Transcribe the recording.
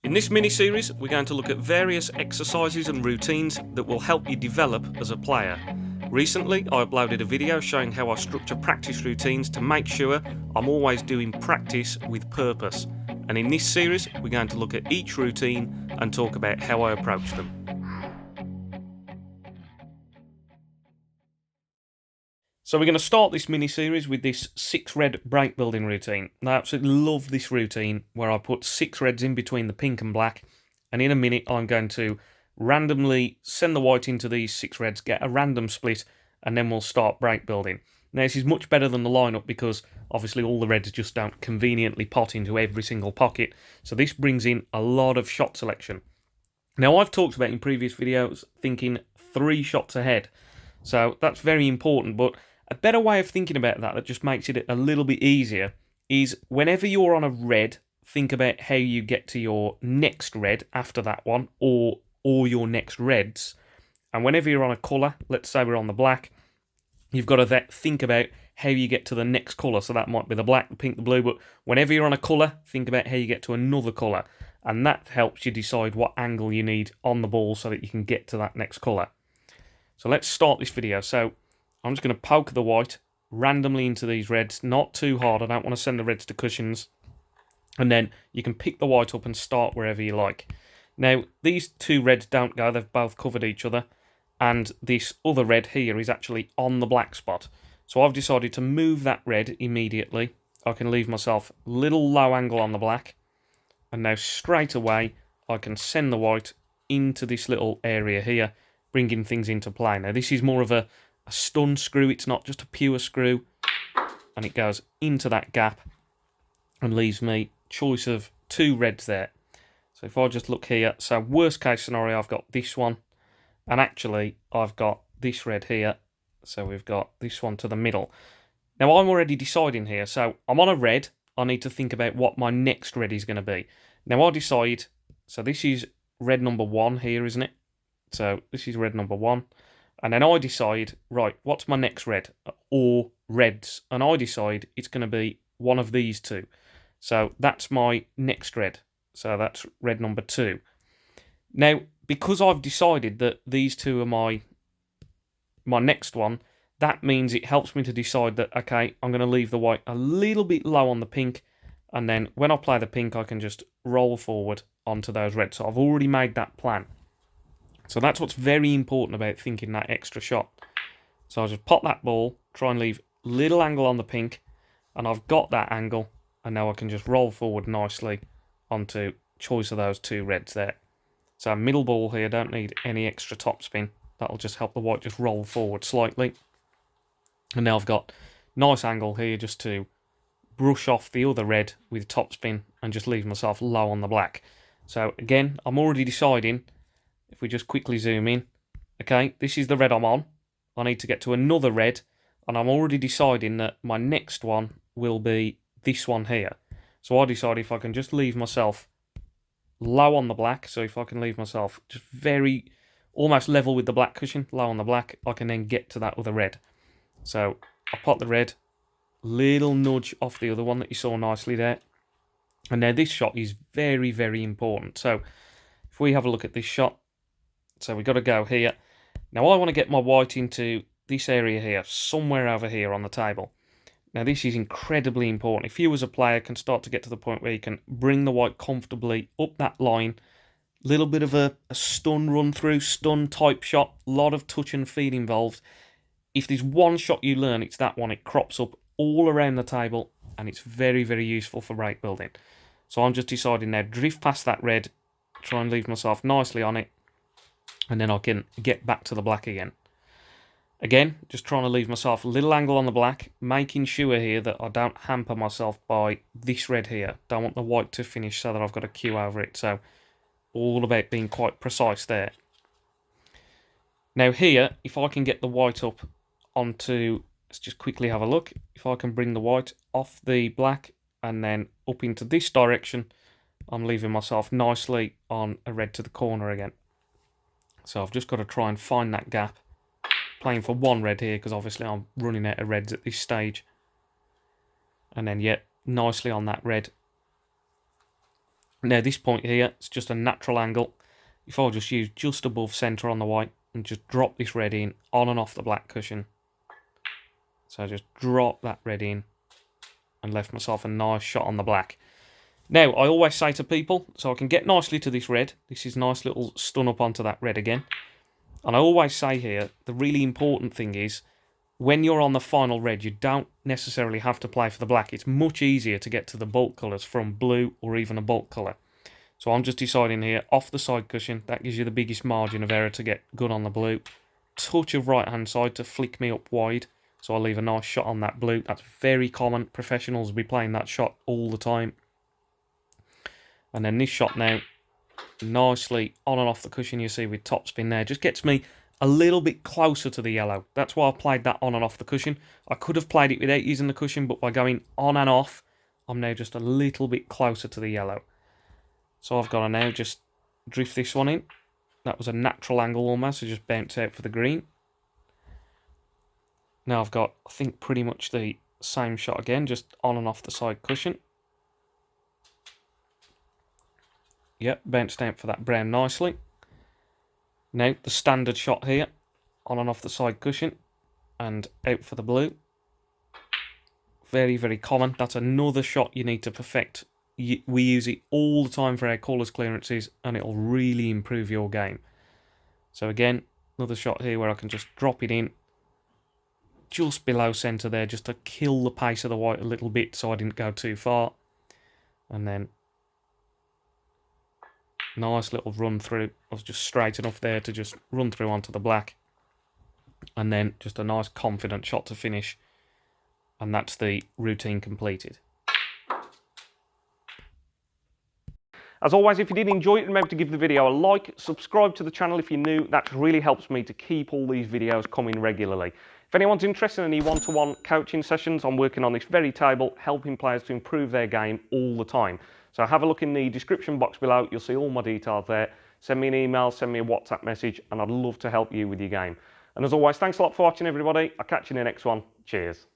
In this mini-series, we're going to look at various exercises and routines that will help you develop as a player. Recently, I uploaded a video showing how I structure practice routines to make sure I'm always doing practice with purpose. And in this series, we're going to look at each routine and talk about how I approach them. So we're going to start this mini-series with this 6 red break building routine. I absolutely love this routine where I put 6 reds in between the pink and black, and in a minute I'm going to randomly send the white into these 6 reds, get a random split, and then we'll start break building. Now this is much better than the lineup because obviously all the reds just don't conveniently pot into every single pocket, so this brings in a lot of shot selection. Now I've talked about in previous videos thinking 3 shots ahead, so that's very important, but a better way of thinking about that just makes it a little bit easier is whenever you're on a red, think about how you get to your next red after that one, or your next reds. And whenever you're on a colour, let's say we're on the black, you've got to think about how you get to the next colour. So that might be the black, the pink, the blue, but whenever you're on a colour, think about how you get to another colour. And that helps you decide what angle you need on the ball so that you can get to that next colour. So let's start this video. So I'm just going to poke the white randomly into these reds, not too hard. I don't want to send the reds to cushions. And then you can pick the white up and start wherever you like. Now, these 2 reds don't go. They've both covered each other. And this other red here is actually on the black spot. So I've decided to move that red immediately. I can leave myself a little low angle on the black. And now straight away, I can send the white into this little area here, bringing things into play. Now, this is more of a stun screw, it's not just a pure screw, and it goes into that gap and leaves me choice of 2 reds there. So if I just look here, so worst case scenario, I've got this one, and actually I've got this red here, so we've got this one to the middle. Now I'm already deciding here, so I'm on a red, I need to think about what my next red is going to be. Now I decide, so this is red number 1 here, isn't it? So this is red number 1. And then I decide, right, what's my next red? Or reds. And I decide it's going to be one of these 2. So that's my next red. So that's red number 2. Now, because I've decided that these 2 are my next one, that means it helps me to decide that, okay, I'm going to leave the white a little bit low on the pink. And then when I play the pink, I can just roll forward onto those reds. So I've already made that plan. So that's what's very important about thinking that extra shot. So I'll just pop that ball, try and leave little angle on the pink, and I've got that angle, and now I can just roll forward nicely onto choice of those 2 reds there. So middle ball here, don't need any extra topspin. That'll just help the white just roll forward slightly. And now I've got nice angle here just to brush off the other red with topspin and just leave myself low on the black. So again, I'm already deciding. If we just quickly zoom in, okay, this is the red I'm on. I need to get to another red, and I'm already deciding that my next one will be this one here. So I decide if I can just leave myself low on the black, so if I can leave myself just very, almost level with the black cushion, low on the black, I can then get to that other red. So I pop the red, little nudge off the other one that you saw nicely there. And now this shot is very, very important. So if we have a look at this shot, so we've got to go here. Now I want to get my white into this area here, somewhere over here on the table. Now this is incredibly important. If you as a player can start to get to the point where you can bring the white comfortably up that line, little bit of a stun run through, stun type shot, a lot of touch and feel involved. If there's one shot you learn, it's that one. It crops up all around the table and it's very, very useful for break building. So I'm just deciding now, drift past that red, try and leave myself nicely on it, and then I can get back to the black again. Again, just trying to leave myself a little angle on the black, making sure here that I don't hamper myself by this red here. Don't want the white to finish so that I've got a queue over it. So all about being quite precise there. Now here, if I can get the white up onto, let's just quickly have a look. If I can bring the white off the black and then up into this direction, I'm leaving myself nicely on a red to the corner again. So I've just got to try and find that gap. Playing for 1 red here because obviously I'm running out of reds at this stage. And then, yeah, nicely on that red. Now this point here, it's just a natural angle. If I just use just above centre on the white and just drop this red in on and off the black cushion. So I just drop that red in and left myself a nice shot on the black. Now, I always say to people, so I can get nicely to this red. This is a nice little stun up onto that red again. And I always say here, the really important thing is, when you're on the final red, you don't necessarily have to play for the black. It's much easier to get to the bulk colours from blue or even a bulk colour. So I'm just deciding here, off the side cushion, that gives you the biggest margin of error to get good on the blue. Touch of right hand side to flick me up wide. So I'll leave a nice shot on that blue. That's very common. Professionals will be playing that shot all the time. And then this shot now, nicely on and off the cushion, you see with topspin there, just gets me a little bit closer to the yellow. That's why I played that on and off the cushion. I could have played it without using the cushion, but by going on and off, I'm now just a little bit closer to the yellow. So I've got to now just drift this one in. That was a natural angle almost, so just bounce out for the green. Now I've got, I think, pretty much the same shot again, just on and off the side cushion. Yep, bounced out for that brown nicely. Now, the standard shot here, on and off the side cushion, and out for the blue. Very, very common. That's another shot you need to perfect. We use it all the time for our colours clearances, and it'll really improve your game. So again, another shot here where I can just drop it in, just below centre there, just to kill the pace of the white a little bit so I didn't go too far. And then nice little run through. I was just straight enough there to just run through onto the black. And then just a nice confident shot to finish. And that's the routine completed. As always, if you did enjoy it, remember to give the video a like, subscribe to the channel if you're new. That really helps me to keep all these videos coming regularly. If anyone's interested in any one-to-one coaching sessions, I'm working on this very table, helping players to improve their game all the time. So have a look in the description box below. You'll see all my details there. Send me an email, send me a WhatsApp message, and I'd love to help you with your game. And as always, thanks a lot for watching, everybody. I'll catch you in the next one. Cheers.